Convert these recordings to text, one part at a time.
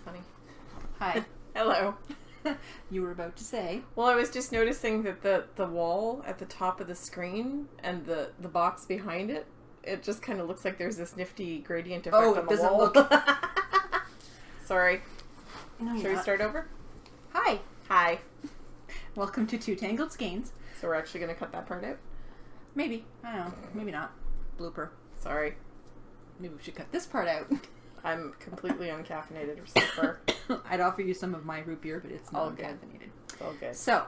Funny. Hi. Hello. You were about to say. Well, I was just noticing that the wall at the top of the screen and the box behind it, it just kind of looks like there's this nifty gradient effect on the wall. Look. Sorry. No, Should we start over? Hi. Hi. Welcome to Two Tangled Skeins. So we're actually going to cut that part out? Maybe. I don't know. Maybe not. Blooper. Sorry. Maybe we should cut this part out. I'm completely uncaffeinated or so far. I'd offer you some of my root beer, but it's not All good. caffeinated. All good. So,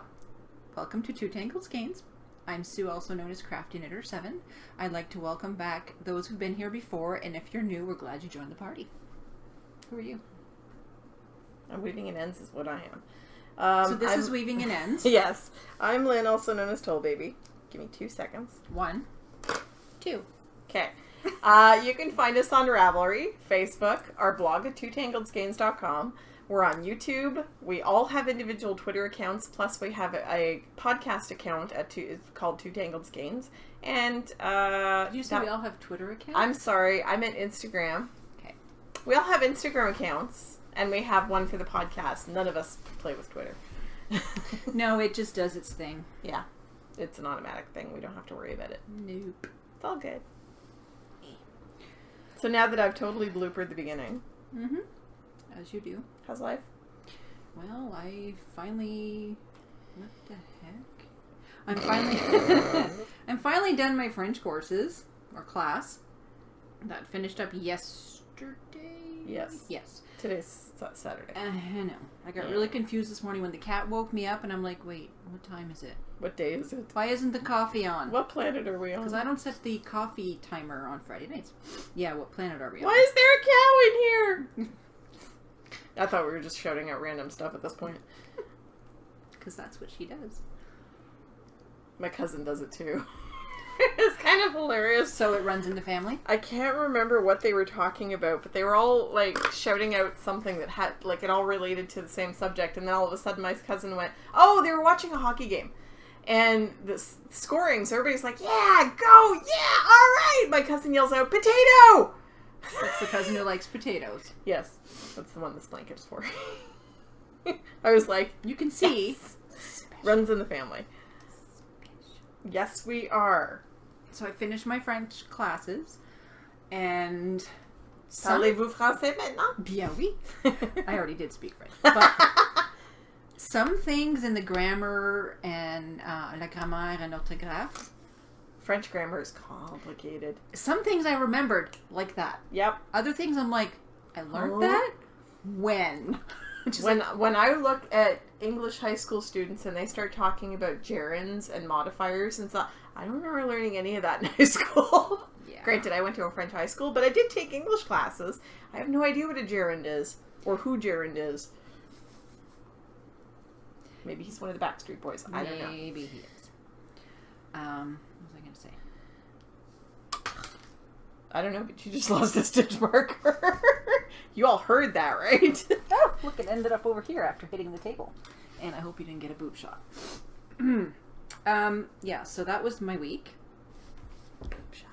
welcome to Two Tangled Skeins. I'm Sue, also known as Crafty Knitter 7. I'd like to welcome back those who've been here before, and if you're new, we're glad you joined the party. Who are you? I'm weaving in ends is what I am. So this is weaving in ends. Yes. I'm Lynn, also known as Toll Baby. Give me 2 seconds. 1, 2. Okay. You can find us on Ravelry, Facebook, our blog at twotangledskeins.com. We're on YouTube. We all have individual Twitter accounts, plus we have a podcast account it's called Two Tangled Skeins. And Did you say we all have Twitter accounts? I'm sorry, I meant Instagram. Okay. We all have Instagram accounts, and we have one for the podcast. None of us play with Twitter. No, it just does its thing. Yeah. It's an automatic thing. We don't have to worry about it. Nope. It's all good. So now that I've totally bloopered the beginning. Mm-hmm. As you do. How's life? Well, I finally... What the heck? I'm finally done my French courses, or class. That finished up yesterday? Yes. Yes. Today's Saturday. I know. I got really confused this morning when the cat woke me up and I'm like, wait, what time is it? What day is it? Why isn't the coffee on? What planet are we on? Because I don't set the coffee timer on Friday nights. Yeah, what planet are we on? Why is there a cow in here? I thought we were just shouting out random stuff at this point. Because that's what she does. My cousin does it too. It's kind of hilarious. So it runs in the family? I can't remember what they were talking about, but they were all like shouting out something that had like it all related to the same subject, and then all of a sudden my cousin went, "Oh, they were watching a hockey game." And the scoring, so everybody's like, "Yeah, go! Yeah, all right!" My cousin yells out, "Potato!" That's the cousin who likes potatoes. Yes, that's the one this blanket is for. I was like, you can see. Yes. Runs in the family. Yes, we are. So I finished my French classes, and... Parlez-vous français maintenant? Bien oui. I already did speak French. But some things in the grammar and la grammaire and orthographe... French grammar is complicated. Some things I remembered like that. Yep. Other things I'm like, I learned that? When? When I look at English high school students and they start talking about gerunds and modifiers and stuff, I don't remember learning any of that in high school. Yeah. Granted, I went to a French high school, but I did take English classes. I have no idea what a gerund is or who gerund is. Maybe he's one of the Backstreet Boys. I don't know. Maybe he is. What was I going to say? I don't know, but you just lost a stitch marker. You all heard that, right? Oh, look, it ended up over here after hitting the table. And I hope you didn't get a boob shot. Yeah, so that was my week. Boob shot.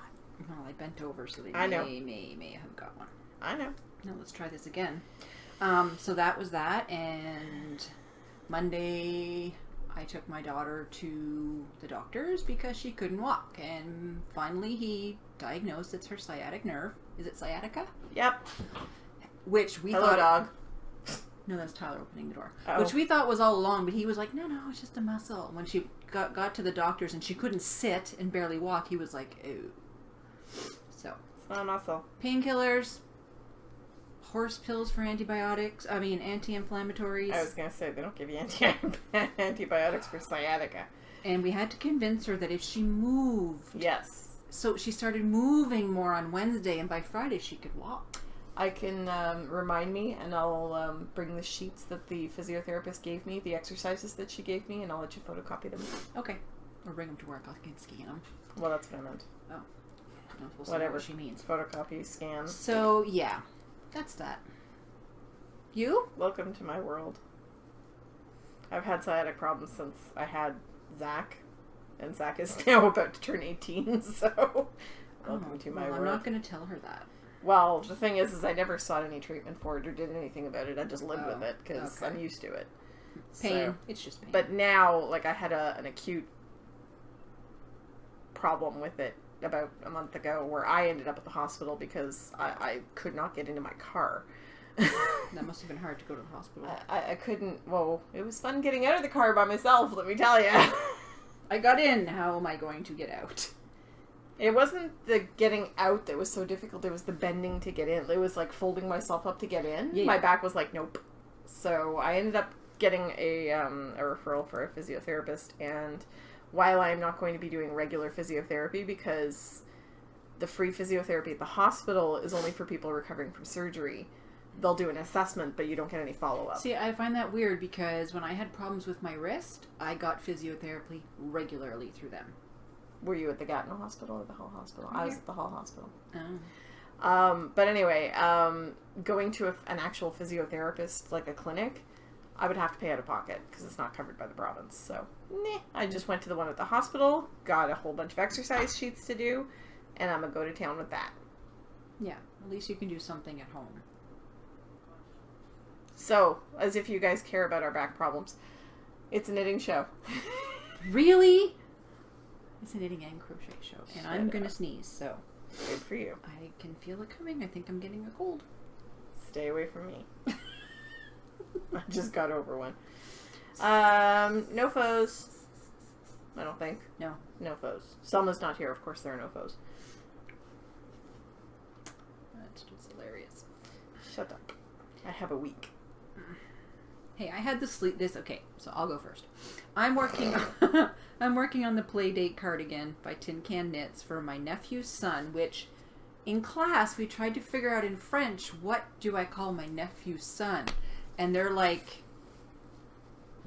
Well, I bent over, so they I know. may have got one. I know. Now let's try this again. So that was that, and Monday I took my daughter to the doctor's because she couldn't walk, and finally he diagnosed it's her sciatic nerve. Is it sciatica? Yep. Which we Hello, thought... dog. No, that's Tyler opening the door. Uh-oh. Which we thought was all along, but he was like, no, it's just a muscle. When she got to the doctor's and she couldn't sit and barely walk, he was like, ew. So. It's not a muscle. Painkillers, horse pills for antibiotics, anti-inflammatories. I was going to say, they don't give you antibiotics for sciatica. And we had to convince her that if she moved. Yes. So she started moving more on Wednesday, and by Friday she could walk. I can remind me, and I'll bring the sheets that the physiotherapist gave me, the exercises that she gave me, and I'll let you photocopy them. Okay. Or bring them to work. I can scan them. Well, that's what I meant. Oh. No, we'll see Whatever what she means. Photocopy, scan. So, yeah. That's that. You? Welcome to my world. I've had sciatic problems since I had Zach, and Zach is now about to turn 18, so welcome to my world. I'm not going to tell her that. Well, the thing is I never sought any treatment for it or did anything about it. I just lived with it because I'm used to it. Pain. So, it's just pain. but now, like, I had an acute problem with it about a month ago where I ended up at the hospital because I could not get into my car. That must have been hard to go to the hospital. I couldn't. Well, it was fun getting out of the car by myself, let me tell you. I got in. How am I going to get out? It wasn't the getting out that was so difficult. It was the bending to get in. It was like folding myself up to get in. Yeah. My back was like, nope. So I ended up getting a referral for a physiotherapist. And while I'm not going to be doing regular physiotherapy because the free physiotherapy at the hospital is only for people recovering from surgery, they'll do an assessment, but you don't get any follow-up. See, I find that weird because when I had problems with my wrist, I got physiotherapy regularly through them. Were you at the Gatineau Hospital or the Hull Hospital? Right. I was at the Hull Hospital. Oh. But anyway, going to an actual physiotherapist, like a clinic, I would have to pay out of pocket because it's not covered by the province. So, I just went to the one at the hospital, got a whole bunch of exercise sheets to do, and I'm going to go to town with that. Yeah, at least you can do something at home. So, as if you guys care about our back problems, it's a knitting show. Really? It's a knitting and crochet show. And Shut I'm going to up. sneeze, so. Good for you. I can feel it coming. I think I'm getting a cold. Stay away from me. I just got over one. No foes. I don't think. No. No foes. Selma's not here. Of course there are no foes. That's just hilarious. Shut up. I have a week. Hey, I had okay, so I'll go first. I'm working on the Playdate cardigan by Tin Can Knits for my nephew's son, which in class we tried to figure out in French, what do I call my nephew's son? And they're like,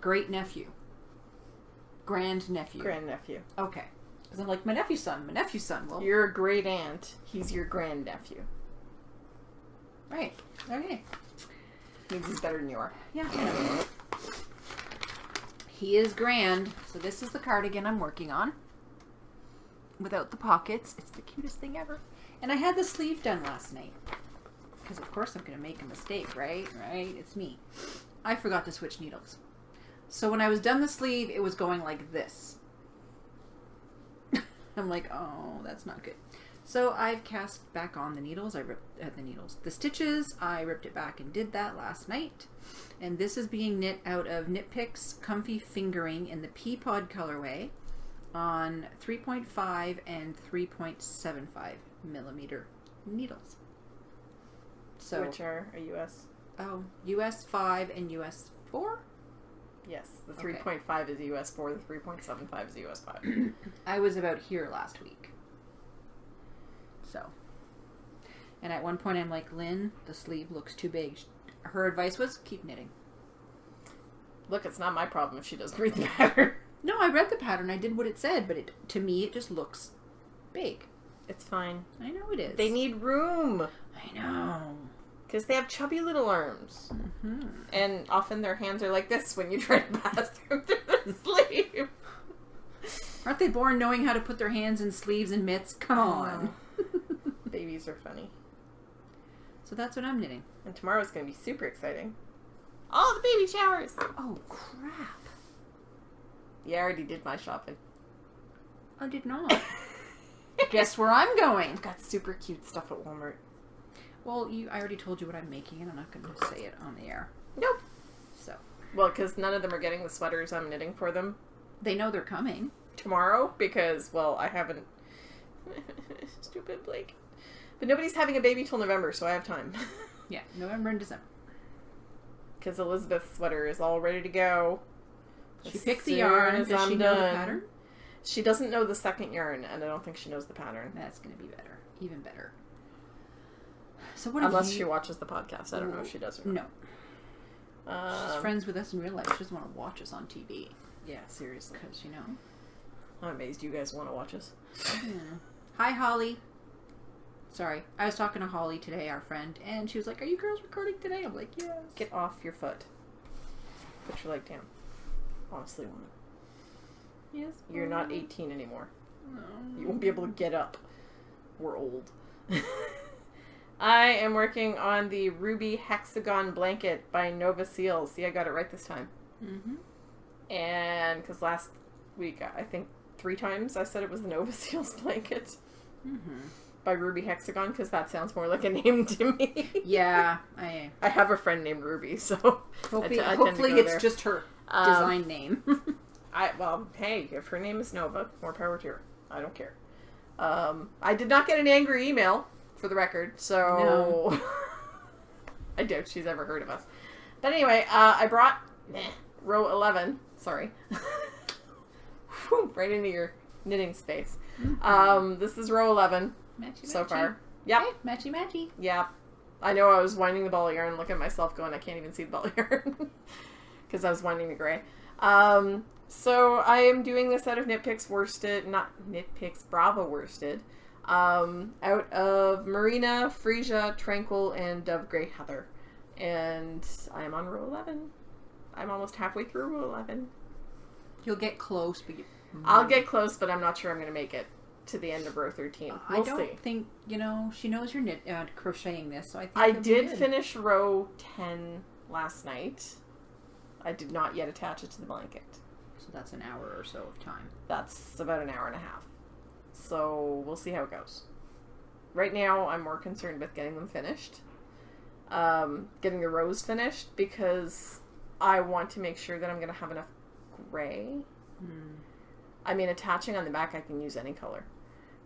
great nephew. Grand nephew. Grandnephew. Okay. Because I'm like, my nephew's son. Well, You're a great aunt. He's your grandnephew. right. Okay. Means he's better than you are. Yeah. He is grand. So this is the cardigan I'm working on. Without the pockets. It's the cutest thing ever. And I had the sleeve done last night. Because of course I'm going to make a mistake, right? Right? It's me. I forgot to switch needles. So when I was done the sleeve, it was going like this. I'm like, oh, that's not good. So I've cast back on the needles. I ripped the stitches. I ripped it back and did that last night. And this is being knit out of Knit Picks Comfy Fingering in the Pea Pod colorway on 3.5 and 3.75 millimeter needles. So Which are a US? Oh, US 5 and US 4? Yes. The Okay. 3.5 is US 4. The 3.75 is US 5. I was about here last week. So. And at one point I'm like, Lynn, the sleeve looks too big. Her advice was, keep knitting. Look, it's not my problem if she doesn't read the pattern. No, I read the pattern. I did what it said, but to me it just looks big. It's fine. I know it is. They need room. I know. Because they have chubby little arms. Mm-hmm. And often their hands are like this when you try to pass them through the sleeve. Aren't they born knowing how to put their hands in sleeves and mitts? Come on. Babies are funny. So that's what I'm knitting. And tomorrow's going to be super exciting. All the baby showers. Oh, crap. Yeah, I already did my shopping. I did not. Guess where I'm going. I've got super cute stuff at Walmart. Well, I already told you what I'm making, and I'm not going to say it on the air. Nope. So. Well, because none of them are getting the sweaters I'm knitting for them They know they're coming. tomorrow because, well, I haven't... Stupid Blake. But nobody's having a baby till November, so I have time. Yeah, November and December. Because Elizabeth's sweater is all ready to go. She As picked the soon yarn. as Does she I'm know the done. pattern? She doesn't know the second yarn, and I don't think she knows the pattern. That's going to be better. Even better. So what Unless have she you... watches the podcast. I don't know if she does or not. No. She's friends with us in real life. She doesn't want to watch us on TV. Yeah, seriously. Because, I'm amazed you guys want to watch us. Yeah. Hi, Holly. Sorry. I was talking to Holly today, our friend, and she was like, are you girls recording today? I'm like, yes. Get off your foot. Put your leg down. Honestly, woman. Yes. You're not 18 anymore. No. You won't be able to get up. We're old. I am working on the Ruby Hexagon Blanket by Nova Seal. See, I got it right this time. Mm-hmm. And because last week, I think 3 times I said it was the Nova Seals blanket. Mm-hmm. By Ruby Hexagon, because that sounds more like a name to me. Yeah. I have a friend named Ruby, so hopefully it's there. Just her design name. Well, hey, if her name is Nova, more power to her. I don't care. I did not get an angry email, for the record, so No. I doubt she's ever heard of us. But anyway, I brought row 11. Sorry. Right into your knitting space. Mm-hmm. This is row 11 so far. Yep. Hey, matchy matchy. Yeah. I know I was winding the ball of yarn, looking at myself going, I can't even see the ball of yarn. Because I was winding the gray. So I am doing this out of Bravo worsted. Out of Marina, Frisia, Tranquil, and Dove Grey Heather. And I am on row 11. I'm almost halfway through row 11. You'll get close, but I'll get close, but I'm not sure I'm going to make it to the end of row 13. We'll I don't see. think, she knows you're crocheting this, so I think I it'll be did good. finish row 10 last night. I did not yet attach it to the blanket. So that's an hour or so of time. That's about an hour and a half. So we'll see how it goes. Right now, I'm more concerned with getting them finished. Getting the rows finished, because I want to make sure that I'm going to have enough gray. I mean, attaching on the back, I can use any color.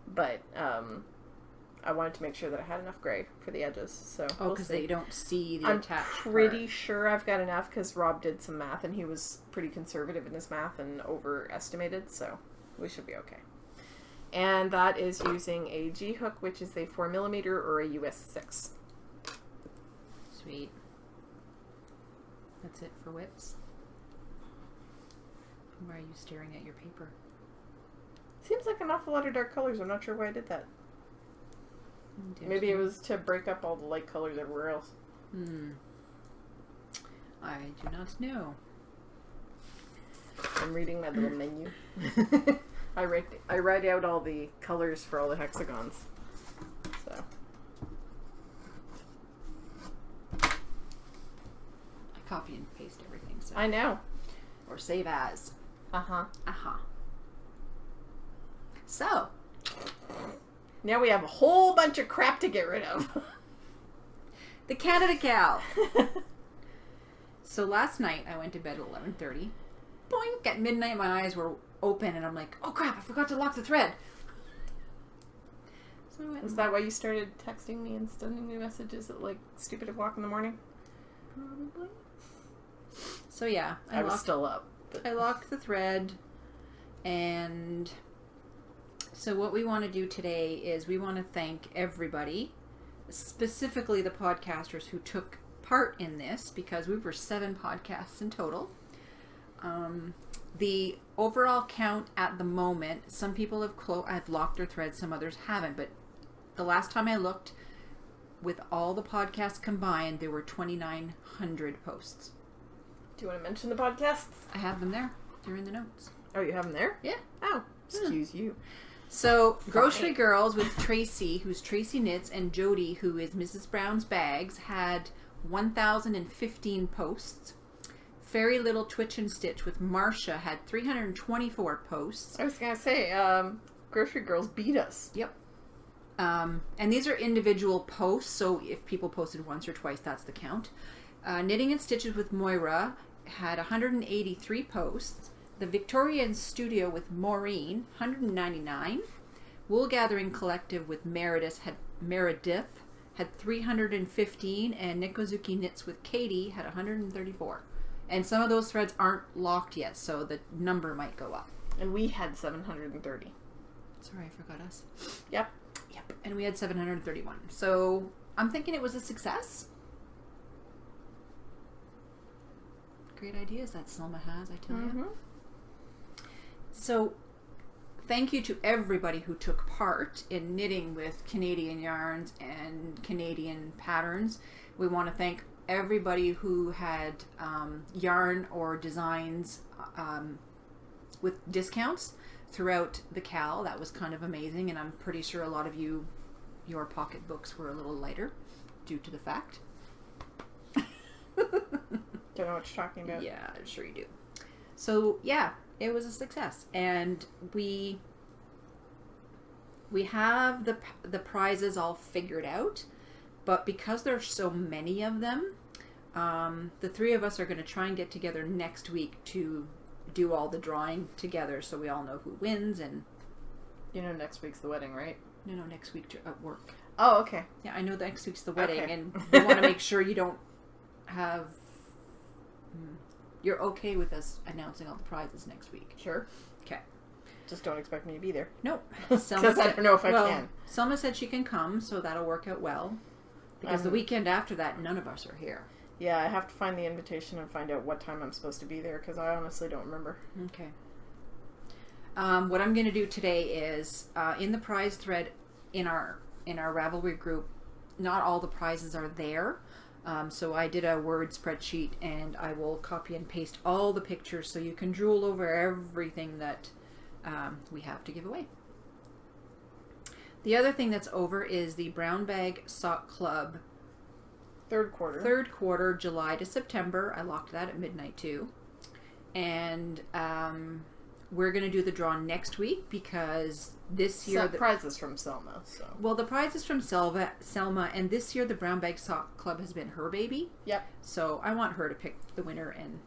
But I wanted to make sure that I had enough gray for the edges. So because they don't see the I'm attached pretty part. sure I've got enough, because Rob did some math, and he was pretty conservative in his math and overestimated, so we should be okay. And that is using a G-hook, which is a 4mm or a US 6. Sweet. That's it for whips. Why are you staring at your paper? Seems like an awful lot of dark colors. I'm not sure why I did that. Maybe it was to break up all the light colors everywhere else. I do not know. I'm reading my little menu. I write out all the colors for all the hexagons. So I copy and paste everything. So I know. Or save as. Uh-huh. So Now we have a whole bunch of crap to get rid of. the Canada Gal. So last night I went to bed at 11:30. Boink! At midnight my eyes were open and I'm like, oh crap! I forgot to lock the thread. So I went. Is that why you started texting me and sending me messages at like stupid o'clock in the morning? Probably. So yeah, I was still up. I locked the thread, and so what we want to do today is we want to thank everybody, specifically the podcasters who took part in this, because we were 7 podcasts in total. The overall count at the moment, some people have locked their threads, some others haven't, but the last time I looked, with all the podcasts combined, there were 2,900 posts. Do you want to mention the podcasts? I have them there. They're in the notes. Oh, you have them there? Yeah. Oh, excuse you. So, Grocery Girls with Tracy, who's Tracy Knits, and Jody, who is Mrs. Brown's Bags, had 1,015 posts. Fairy Little Twitch and Stitch with Marcia had 324 posts. I was going to say, Grocery Girls beat us. Yep. And these are individual posts, so if people posted once or twice, that's the count. Knitting and Stitches with Moira had 183 posts. The Victorian Studio with Maureen, 199. Wool Gathering Collective with Meredith had 315, and Nikozuki Knits with Katie had 134. And some of those threads aren't locked yet, so the number might go up. And we had 730. Sorry, I forgot us. Yep. And we had 731. So I'm thinking it was a success. Great ideas that Selma has, I tell you. So thank you to everybody who took part in knitting with Canadian yarns and Canadian patterns. We want to thank everybody who had yarn or designs with discounts throughout the CAL. That was kind of amazing, and I'm pretty sure a lot of you your pocketbooks were a little lighter due to the fact. Don't know what you're talking about. Yeah, I'm sure you do. So yeah, it was a success, and we have the prizes all figured out, but because there's so many of them, the three of us are going to try and get together next week to do all the drawing together, so we all know who wins. And you know, next week's the wedding, right? No, next week at work. Oh, okay. Yeah, I know that next week's the wedding, Okay. and we want to make sure you don't have. You're okay with us announcing all the prizes next week? Sure. Okay. Just don't expect me to be there. Nope. Because I don't know if I can. Selma said she can come, so that'll work out well. Because the weekend after that, none of us are here. Yeah, I have to find the invitation and find out what time I'm supposed to be there, because I honestly don't remember. Okay. What I'm going to do today is, in the prize thread in our Ravelry group, not all the prizes are there. So I did a word spreadsheet, and I will copy and paste all the pictures so you can drool over everything that we have to give away. The other thing that's over is the Brown Bag Sock Club Third quarter, July to September. I locked that at midnight too. And we're going to do the draw next week because this year... the prize is from Selma, so... Well, the prize is from Selma, and this year the Brown Bag Sock Club has been her baby. Yep. So I want her to pick the winner and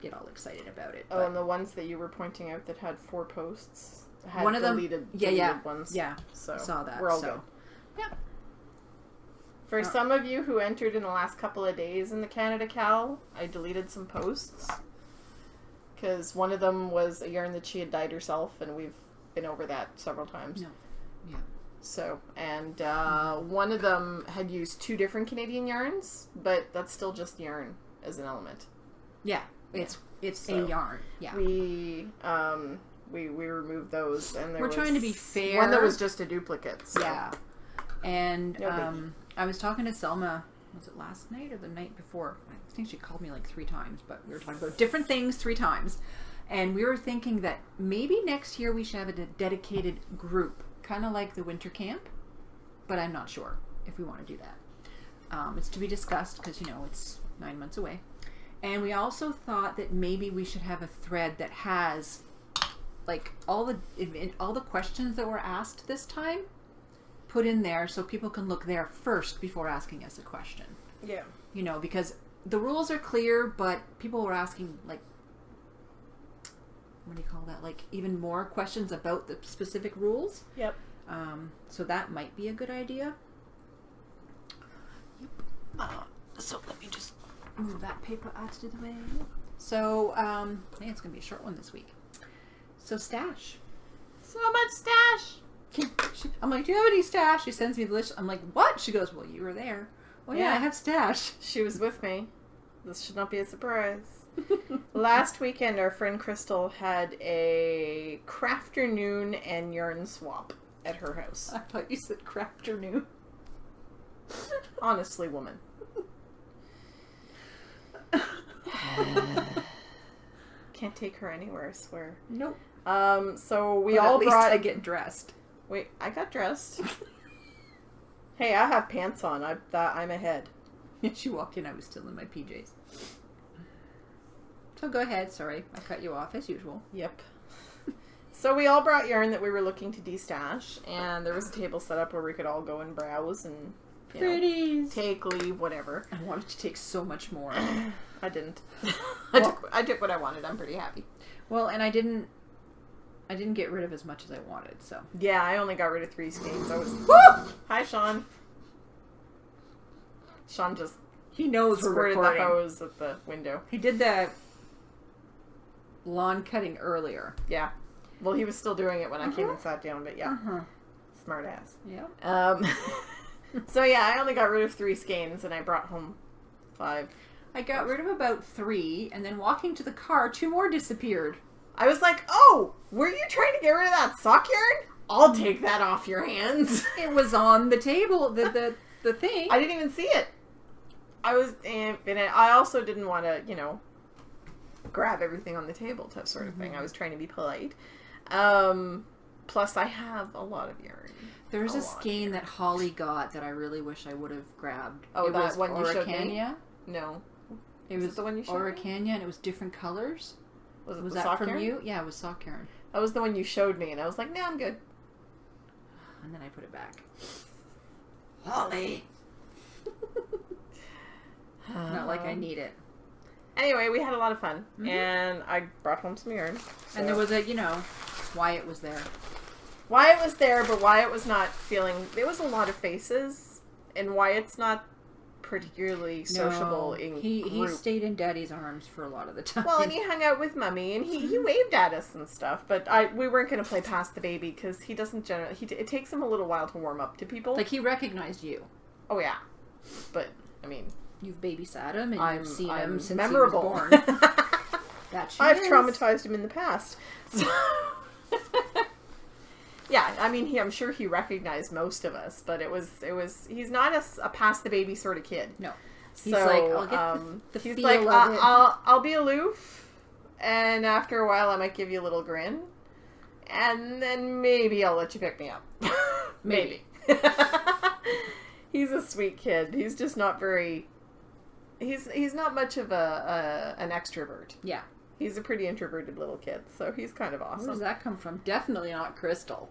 get all excited about it. Oh, and the ones that you were pointing out that had 4 posts had one of them, deleted ones. Yeah, so saw that. We're all good. Yeah. For some of you who entered in the last couple of days in the Canada Cal, I deleted some posts. Because one of them was a yarn that she had dyed herself, and we've been over that several times. No. Yeah. So, and one of them had used 2 different Canadian yarns, but that's still just yarn as an element. Yeah, it's So, a yarn. Yeah. We removed those, and We're trying to be fair. One that was just a duplicate. So. Yeah. And No biggie. I was talking to Selma, was it last night or the night before? I think she called me like 3 times, but we were talking about different things 3 times. And we were thinking that maybe next year we should have a dedicated group, kind of like the winter camp, but I'm not sure if we want to do that. It's to be discussed because, you know, it's 9 months away. And we also thought that maybe we should have a thread that has like all the questions that were asked this time put in there so people can look there first before asking us a question. Yeah. You know, because the rules are clear, but people were asking, like, what do you call that? Like, even more questions about the specific rules. Yep. So that might be a good idea. Yep. So let me just move that paper out of the way. So, hey, it's going to be a short one this week. So, stash. So much stash! I'm like, do you have any stash? She sends me the list. I'm like, what? She goes, well, you were there. Oh, yeah, I have stash. She was with me. This should not be a surprise. Last weekend, our friend Crystal had a crafternoon and yarn swap at her house. I thought you said crafternoon. Honestly, woman. Can't take her anywhere, I swear. Nope. So we But all at least brought... I get dressed. Wait, I got dressed. Hey, I have pants on. I'm ahead. She walked in, I was still in my PJs. So go ahead, sorry. I cut you off as usual. Yep. So we all brought yarn that we were looking to destash, and there was a table set up where we could all go and browse and Pretties. take, leave, whatever. I wanted to take so much more. I didn't. Well, I took what I wanted. I'm pretty happy. Well, and I didn't get rid of as much as I wanted, so. Yeah, I only got rid of 3 skeins. I was... Woo! Hi, Sean. Sean just He knows we're squirted the recording. hose at the window. He did the lawn cutting earlier. Yeah. Well, he was still doing it when I came and sat down, but yeah. Smart ass. Yeah. So yeah, I only got rid of 3 skeins, and I brought home 5. I got rid of about 3, and then walking to the car, 2 more disappeared. I was like, oh, were you trying to get rid of that sock yarn? I'll take that off your hands. It was on the table, the thing. I didn't even see it. I was, and I also didn't want to, you know, grab everything on the table, sort of thing. I was trying to be polite. Plus, I have a lot of yarn. There's a skein that Holly got that I really wish I would have grabbed. Oh, it that was one you showed me? Oricania. No. It was the one you showed me? Oricania, and it was different colors. Was that sock from yarn? you? Yeah, it was sock yarn. That was the one you showed me, and I was like, nah, I'm good. And then I put it back. Holly! Not like I need it. Anyway, we had a lot of fun, and I brought home some yarn. So. And there was a, Wyatt was there. Wyatt was there, but Wyatt was not feeling... There was a lot of faces, and Wyatt's not particularly sociable in group. He stayed in Daddy's arms for a lot of the time. Well, and he hung out with Mummy, and he waved at us and stuff, but we weren't going to play past the baby, because he doesn't generally... It takes him a little while to warm up to people. Like, he recognized you. Oh, yeah. But, I mean... You've babysat him, and you've seen him since memorable. he was born. I've traumatized him in the past. So yeah, I mean, I'm sure he recognized most of us, but he's not a pass the baby sort of kid. No. He's like, I'll get the he's feel like, of it. I'll be aloof, and after a while I might give you a little grin, and then maybe I'll let you pick me up. Maybe. He's a sweet kid. He's just not very... He's not much of an extrovert. Yeah. He's a pretty introverted little kid, so he's kind of awesome. Where does that come from? Definitely not Crystal.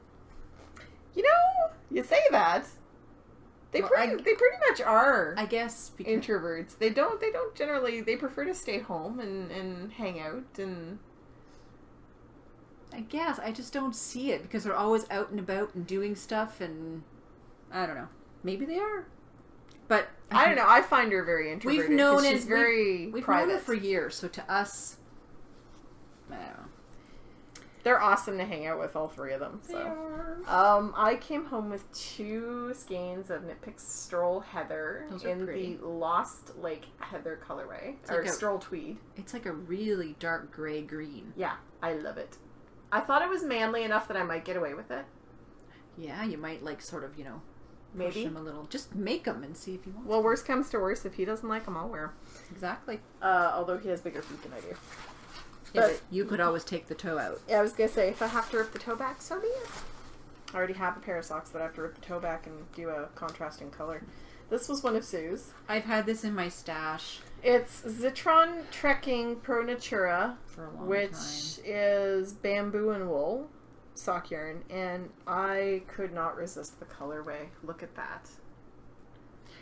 You know, you say that. They pretty much are. I guess introverts. They don't generally. They prefer to stay home and hang out and. I guess I just don't see it because they're always out and about and doing stuff, and I don't know. Maybe they are. But I don't know. I find her very introverted. We've known she's very we've private. known her for years, so to us, I don't know. They're awesome to hang out with, all three of them. So, they are. I came home with 2 skeins of Knit Pick Stroll Heather in the Lost Lake Heather colorway, or Stroll Tweed. It's like a really dark gray green. Yeah, I love it. I thought it was manly enough that I might get away with it. Yeah, you might sort of, maybe push him a little. Just make him and see if he wants. Well, worst comes to worst, if he doesn't like them, I'll wear them. Exactly. Although he has bigger feet than I do. Yeah, but you could always take the toe out. Yeah, I was gonna say, if I have to rip the toe back, so be it. I already have a pair of socks that I have to rip the toe back and do a contrasting color. This was one of Sue's. I've had this in my stash. It's Zitron Trekking Pro Natura, for a long which time. is bamboo and wool sock yarn, and I could not resist the colorway. Look at that.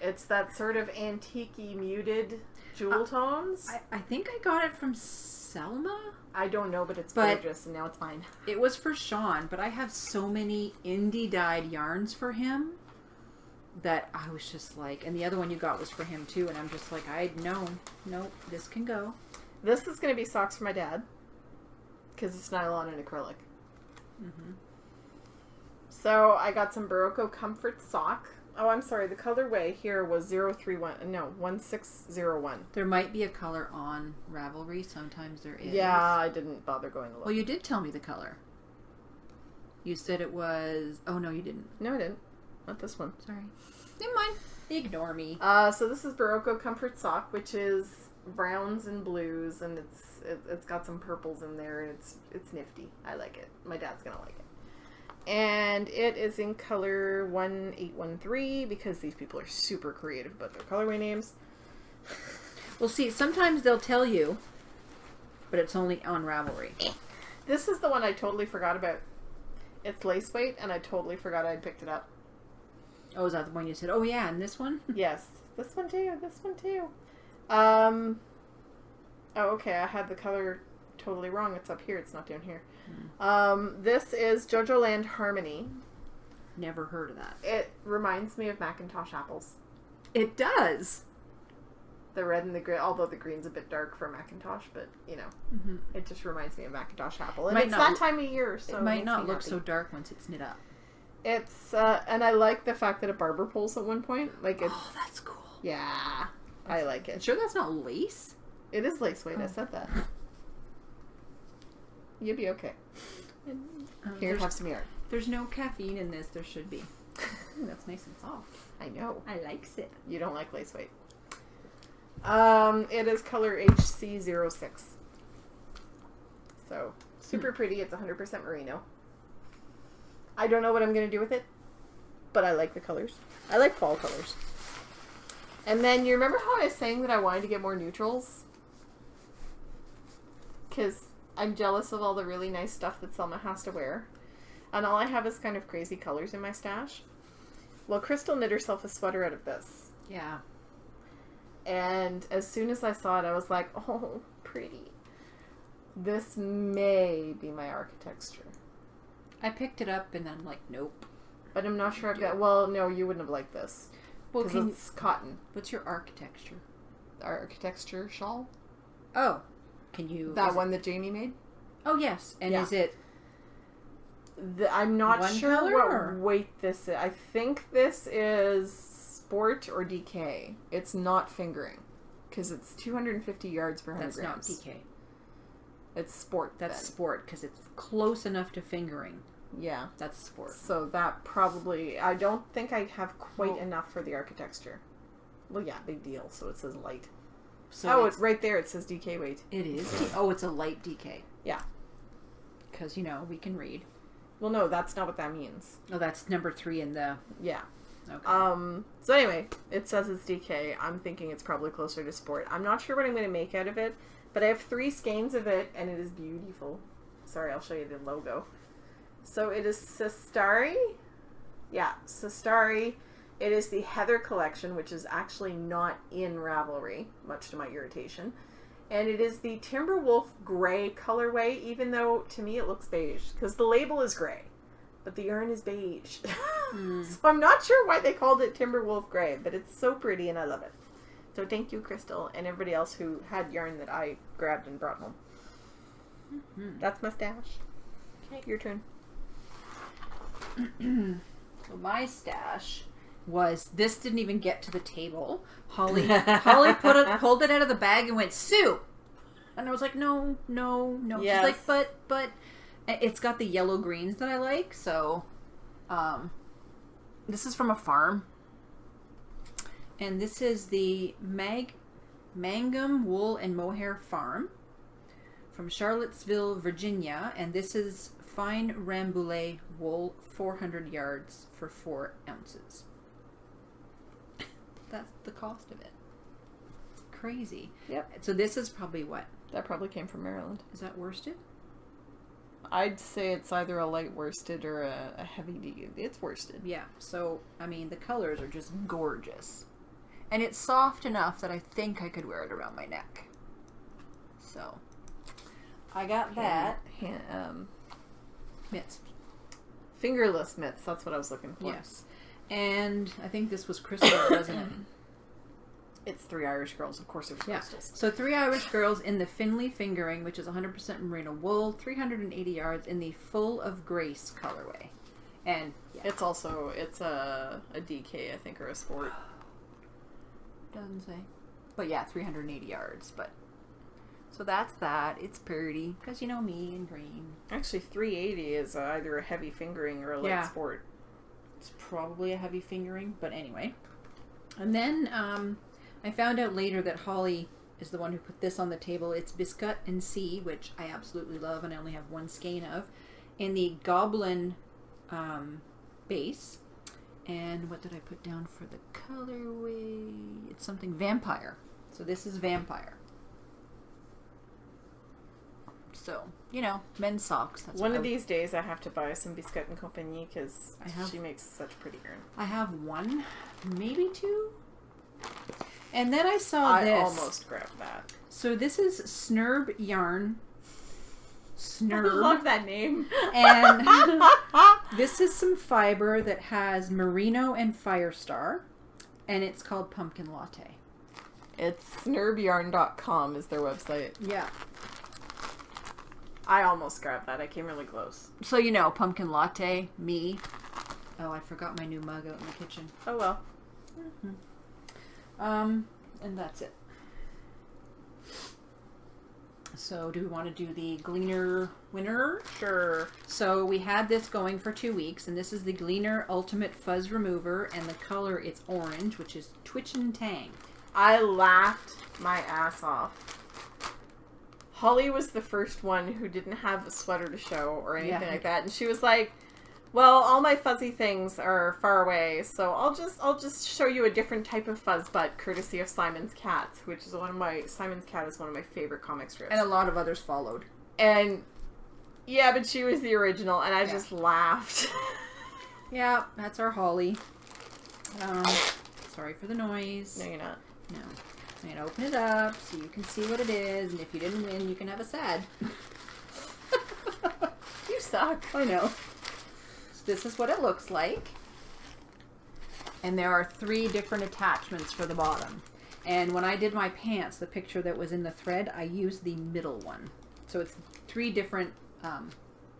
It's that sort of antique-y muted jewel tones. I think I got it from Selma. I don't know, but it's gorgeous, and now it's mine. It was for Sean, but I have so many indie dyed yarns for him that I was just like, and the other one you got was for him too, and I'm just like, nope, this can go. This is going to be socks for my dad, because it's nylon and acrylic. Mm-hmm. So I got some Barocco Comfort sock. Oh, I'm sorry, the colorway here was 1601. There might be a color on Ravelry, sometimes there is. Yeah, I didn't bother going to look. Well, you did tell me the color. You said it was, oh no you didn't. No, I didn't. Not this one. Sorry. Never mind. Ignore me. So this is Barocco Comfort Sock, which is browns and blues, and it's got some purples in there, and it's nifty. I like it. My dad's gonna like it. And it is in color 1813 because these people are super creative about their colorway names. Well, see, sometimes they'll tell you, but it's only on Ravelry. This is the one I totally forgot about. It's lace weight, and I totally forgot I'd picked it up. Oh, is that the one you said? Oh, yeah, and this one? Yes. This one too. This one too. Oh, okay. I had the color totally wrong. It's up here. It's not down here. This is Jojo Land Harmony. Never heard of that. It reminds me of Macintosh apples. It does. The red and the green, although the green's a bit dark for Macintosh, but, it just reminds me of Macintosh apple. And it's that time of year, so it might not look so dark once it's knit up. It's, and I like the fact that it barber pulls at one point. Like, it's... Oh, that's cool. Yeah. I like it. Sure that's not lace? It is lace weight. I said that. You'll be okay. Here, have some yarn. There's no caffeine in this. There should be. Ooh, that's nice and soft. I know. I likes it. You don't like lace weight. It is color HC06. So, super pretty. It's 100% merino. I don't know what I'm going to do with it, but I like the colors. I like fall colors. And then you remember how I was saying that I wanted to get more neutrals? Because I'm jealous of all the really nice stuff that Selma has to wear. And all I have is kind of crazy colors in my stash. Well, Crystal knit herself a sweater out of this. Yeah. And as soon as I saw it, I was like, oh, pretty. This may be my architecture. I picked it up and I'm like, nope. But I'm not sure I've got... Well, no, you wouldn't have liked this. Well, because it's cotton. What's your architecture? Architecture shawl? Oh. Can you... That one that Jamie made? Oh, yes. And is it... I'm not one sure color, what or? weight this is. I think this is sport or DK. It's not fingering. Because it's 250 yards per 100 grams. That's not DK. It's sport. That's then. sport, because it's close enough to fingering. Yeah. That's sport. So that probably... I don't think I have quite enough for the architecture. Well, yeah, big deal. So it says light. So it's right there. It says DK weight. It is. Oh, it's a light DK. Yeah. Because, we can read. Well, no, that's not what that means. Oh, that's number 3 in the... Yeah. Okay. So anyway, it says it's DK. I'm thinking it's probably closer to sport. I'm not sure what I'm going to make out of it, but I have 3 skeins of it, and it is beautiful. Sorry, I'll show you the logo. So it is Sistari. Yeah, Sistari. It is the Heather collection, which is actually not in Ravelry, much to my irritation. And it is the Timberwolf gray colorway, even though to me it looks beige. Because the label is gray, but the yarn is beige. So I'm not sure why they called it Timberwolf gray, but it's so pretty and I love it. So thank you, Crystal, and everybody else who had yarn that I grabbed and brought home. That's my stash. Okay, your turn. So my stash was, this didn't even get to the table. Holly pulled it out of the bag and went, Sue! And I was like, no. Yes. She's like, but it's got the yellow greens that I like, so this is from a farm. And this is the Mangum Wool and Mohair Farm from Charlottesville, Virginia, and this is fine Rambouillet wool, 400 yards for 4 ounces. That's the cost of it. It's crazy. Yep. So this is probably what? That probably came from Maryland. Is that worsted? I'd say it's either a light worsted or a heavy D. It's worsted. Yeah. So, I mean, the colors are just gorgeous. And it's soft enough that I think I could wear it around my neck. So, I got that. Mitts. Fingerless mitts. That's what I was looking for. Yes. And I think this was crystal, wasn't it? It's 3 Irish Girls. Of course, it's crystals. So 3 Irish Girls in the Finley fingering, which is 100% merino wool, 380 yards in the Full of Grace colorway. And it's also, it's a DK, I think, or a sport. Doesn't say. But yeah, 380 yards. But so that's that. It's pretty because me and green. Actually, 380 is either a heavy fingering or a light sport. It's probably a heavy fingering, but anyway. And then I found out later that Holly is the one who put this on the table. It's Biscuit and Sea, which I absolutely love, and I only have 1 skein of, in the Goblin base. And what did I put down for the colorway? It's something Vampire. So this is Vampire. So, men's socks. That's one of these days I have to buy some Biscuit and Compagnie because she makes such pretty yarn. I have 1, maybe 2. And then I saw this. I almost grabbed that. So this is Snurb yarn. Snurb. I love that name. And this is some fiber that has merino and Firestar, and it's called Pumpkin Latte. It's snurbyarn.com is their website. Yeah. I almost grabbed that. I came really close. So Pumpkin Latte, me. Oh, I forgot my new mug out in the kitchen. Oh well. And that's it. So do we want to do the Gleaner winner? Sure. So we had this going for 2 weeks, and this is the Gleaner Ultimate Fuzz Remover, and the color it's orange, which is Twitch and Tang. I laughed my ass off. Holly was the first one who didn't have a sweater to show or anything like that, and she was like, Well, all my fuzzy things are far away, so I'll just show you a different type of fuzz butt, courtesy of Simon's Cat, which is Simon's Cat is one of my favorite comic strips. And a lot of others followed. And yeah, but she was the original, and I just laughed. Yeah, that's our Holly. Sorry for the noise. No, you're not. No. I'm gonna open it up so you can see what it is, and if you didn't win, you can have a sad. You suck. I know. So this is what it looks like. And there are 3 different attachments for the bottom. And when I did my pants, the picture that was in the thread, I used the middle one. So it's 3 different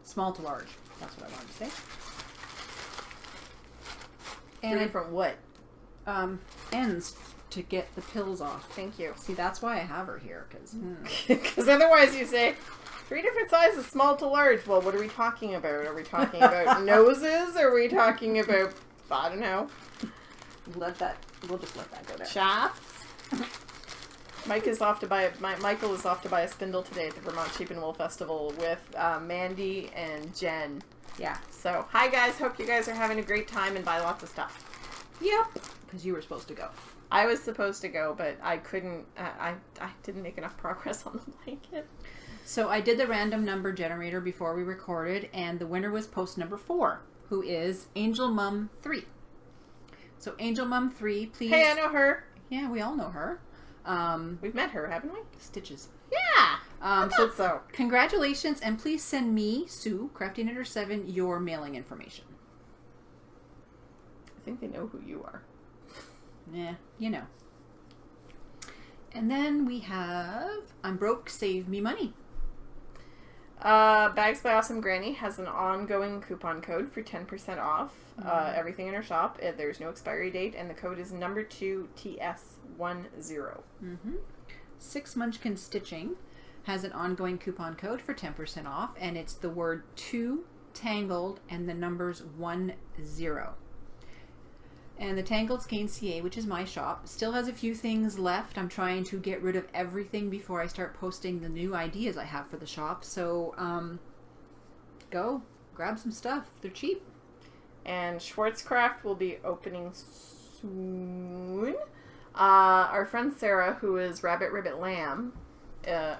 small to large. That's what I wanted to say. And 3 different what? Ends to get the pills off. Thank you. See, that's why I have her here, because otherwise you say 3 different sizes, small to large. Well, what are we talking about? Are we talking about noses? Or are we talking about, I don't know, we'll just let that go there. shafts? Michael is off to buy a spindle today at the Vermont Sheep and Wool Festival with Mandy and Jen. Yeah. So, hi guys. Hope you guys are having a great time and buy lots of stuff. Yep. Because you were supposed to go. I was supposed to go, but I couldn't. I didn't make enough progress on the blanket. So I did the random number generator before we recorded, and the winner was post number 4, who is Angel Mum 3. So Angel Mum 3, please. Hey, I know her. Yeah, we all know her. We've met her, haven't we? Stitches. Yeah. So congratulations, and please send me, Sue, Crafty Knitter 7, your mailing information. I think they know who you are. Yeah, you know. And then we have I'm Broke, Save Me Money. Bags by Awesome Granny has an ongoing coupon code for 10% off everything in her shop. There's no expiry date, and the code is number 2TS10. 6 Munchkin Stitching has an ongoing coupon code for 10% off, and it's the word 2 Tangled and the numbers 10. And the Tangled Skeins CA, which is my shop, still has a few things left. I'm trying to get rid of everything before I start posting the new ideas I have for the shop. So, go grab some stuff. They're cheap. And Schwartzcraft will be opening soon. Our friend Sarah, who is Rabbit Ribbit Lamb,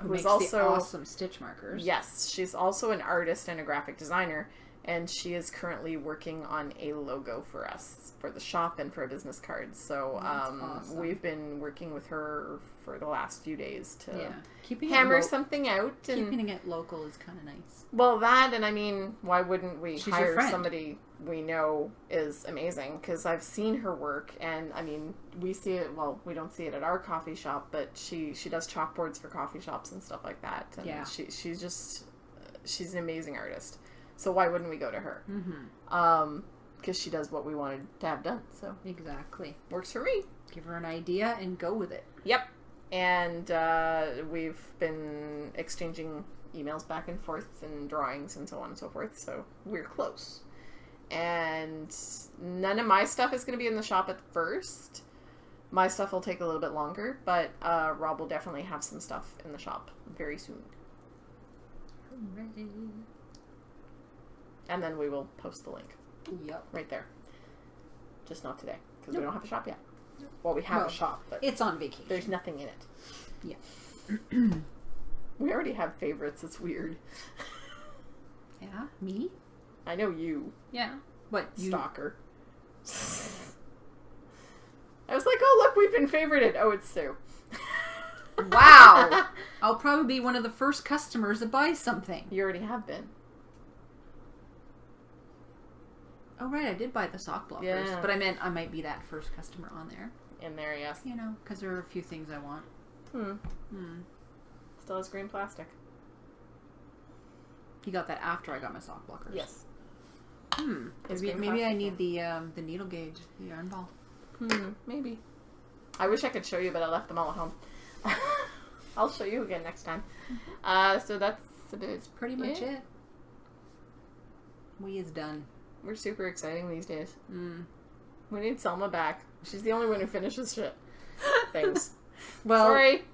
who is also the awesome stitch markers. Yes, she's also an artist and a graphic designer. And she is currently working on a logo for us, for the shop and for a business card. So awesome. We've been working with her for the last few days to hammer something out. And keeping it local is kind of nice. Well, that, and I mean, why wouldn't we She's hire somebody we know is amazing? Because I've seen her work, and I mean, we see it, well, we don't see it at our coffee shop, but she does chalkboards for coffee shops and stuff like that. And she's an amazing artist. So why wouldn't we go to her? Because she does what we wanted to have done. So exactly. Works for me. Give her an idea and go with it. Yep. And we've been exchanging emails back and forth and drawings and so on and so forth. So we're close. And none of my stuff is going to be in the shop at first. My stuff will take a little bit longer. But Rob will definitely have some stuff in the shop very soon. Hooray. And then we will post the link. Yep. Right there. Just not today, because we don't have a shop yet. Well, we have a shop, but it's on vacation. There's nothing in it. Yeah. We already have favorites. It's weird. Yeah? Me? I know you. Yeah. What? You? Stalker. I was like, oh, look, we've been favorited. Oh, it's Sue. Wow. I'll probably be one of the first customers that buys something. You already have been. Oh, right, I did buy the sock blockers. Yeah. But I meant I might be that first customer on there. In there, yes. You know, because there are a few things I want. Still has green plastic. You got that after I got my sock blockers. Yes. Maybe I need the needle gauge, the yarn ball. Maybe. I wish I could show you, but I left them all at home. I'll show you again next time. So that's pretty much it. We is done. We're super exciting these days. We need Selma back. She's the only one who finishes things. Well, sorry.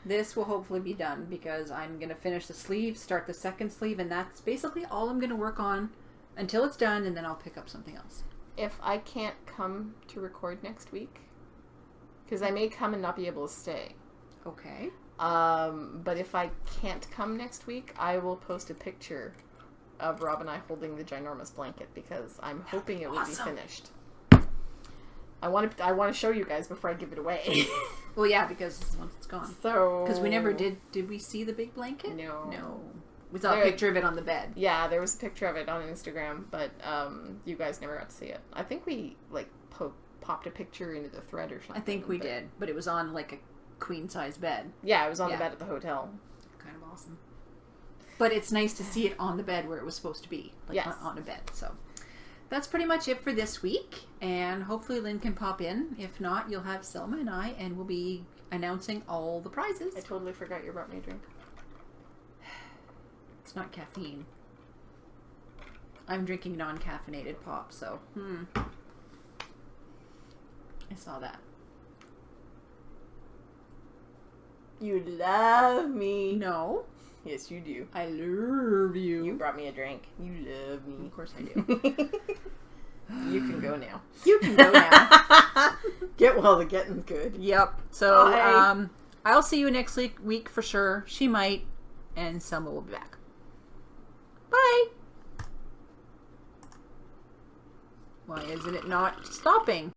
This will hopefully be done because I'm going to finish the sleeve, start the second sleeve, and that's basically all I'm going to work on until it's done, and then I'll pick up something else. If I can't come to record next week, because I may come and not be able to stay. Okay. But if I can't come next week, I will post a picture of Rob and I holding the ginormous blanket, because I'm hoping it will be finished. I want to show you guys before I give it away. Well, yeah, because once it's gone. So... Because we never did we see the big blanket? No. We saw a picture of it on the bed. Yeah, there was a picture of it on Instagram, but you guys never got to see it. I think we, like, popped a picture into the thread or something. I think we did, but it was on, like, a queen-size bed. Yeah, it was on the bed at the hotel. Kind of awesome. But it's nice to see it on the bed where it was supposed to be. Like, on a bed, so... That's pretty much it for this week, and hopefully Lynn can pop in. If not, you'll have Selma and I, and we'll be announcing all the prizes. I totally forgot you brought me a drink. It's not caffeine. I'm drinking non-caffeinated pop, so... I saw that. You love me. No. Yes, you do. I love you. You brought me a drink. You love me. Of course I do. You can go now. You can go now. Get well, the getting's good. Yep. So, Bye. I'll see you next week for sure. She might, and Selma will be back. Bye. Why isn't it not stopping?